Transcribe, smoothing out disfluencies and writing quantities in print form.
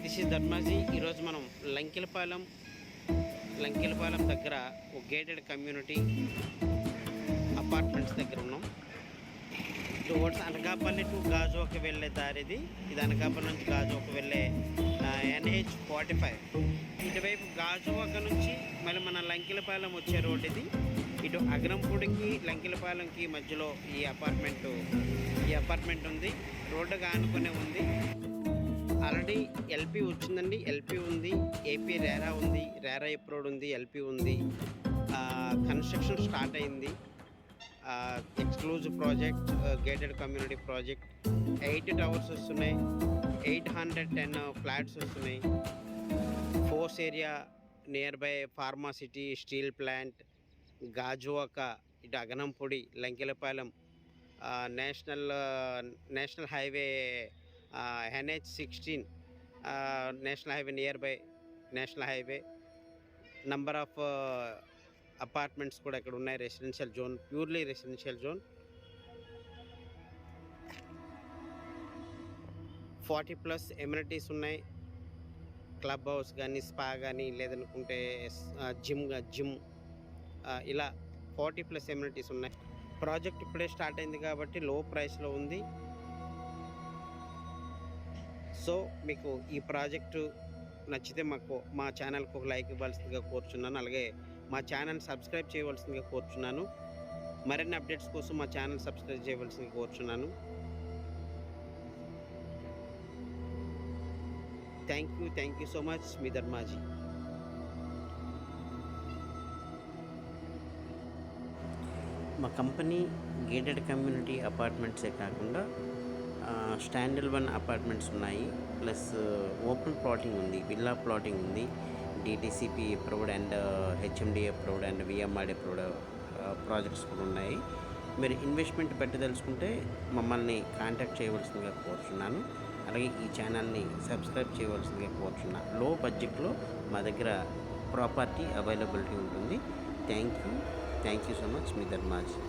This is Dharmaji. ఈరోజు మనం లంకెలపాలెం దగ్గర ఒక గేటెడ్ కమ్యూనిటీ అపార్ట్మెంట్స్ దగ్గర ఉన్నాం. టువర్డ్స్ అనకాపల్లి టు గాజువాక వెళ్ళే దారిది. ఇది అనకాపల్లి నుంచి గాజువాక వెళ్ళే NH45. ఇటువైపు గాజువాక నుంచి మళ్ళీ మన లంకెలపాలెం వచ్చే రోడ్ ఇది. ఇటు అగ్రంపూడికి లంకెలపాలెంకి మధ్యలో ఈ అపార్ట్మెంట్ ఉంది. రోడ్డుగా ఆనుకునే ఉంది. ఆల్రెడీ LP వచ్చిందండి. LP ఉంది, AP రేరా ఉంది, రేరా అప్రూవ్డ్ ఉంది, LP ఉంది. కన్స్ట్రక్షన్ స్టార్ట్ అయింది. Exclusive project, gated community project. 8 towers వస్తున్నాయి, 810 ఫ్లాట్స్ వస్తున్నాయి. ఫోర్స్ area near by pharma city, steel plant, Gajuwaka, ఇటు Aganampudi, Lankelapalem, national highway NH16, national highway, near by national highway. Number of apartments కూడా ఇక్కడ ఉన్నాయి. Residential zone, purely residential zone. 40+ amenities ఉన్నాయి. Club house కానీ, spa కానీ, లేదనుకుంటే జిమ్, ఇలా 40+ ఎమ్యూనిటీస్ ఉన్నాయి. ప్రాజెక్ట్ ఇప్పుడే స్టార్ట్ అయింది కాబట్టి లో ప్రైస్లో ఉంది. సో మీకు ఈ ప్రాజెక్టు నచ్చితే మా ఛానల్కి ఒక లైక్ ఇవ్వాల్సిందిగా కోరుచున్నాను. అలాగే మా ఛానల్ సబ్స్క్రైబ్ చేయవలసిందిగా కోరుచున్నాను. మరిన్ని అప్డేట్స్ కోసం మా ఛానల్ సబ్స్క్రైబ్ చేయవలసిందిగా కోరుచున్నాను. Thank you so much. మీ ధర్మాజీ. మా కంపెనీ గేటెడ్ కమ్యూనిటీ అపార్ట్మెంట్సే కాకుండా స్టాండర్డ్ అపార్ట్మెంట్స్ ఉన్నాయి. ప్లస్ ఓపెన్ ప్లాటింగ్ ఉంది, విల్లా ప్లాటింగ్ ఉంది. DTCP approved and HMD approved and VMRD approved projects కూడా ఉన్నాయి. మీరు ఇన్వెస్ట్మెంట్ పెట్టదలుచుకుంటే మమ్మల్ని కాంటాక్ట్ చేయవలసిందిగా కోరుచున్నాను. అలాగే ఈ ఛానల్ని సబ్స్క్రైబ్ చేయవలసిందిగా కోరుచున్నాను. లో బడ్జెట్లో మా దగ్గర ప్రాపర్టీ అవైలబిలిటీ ఉంటుంది. Thank you so much. మీ ధర్మాజీ.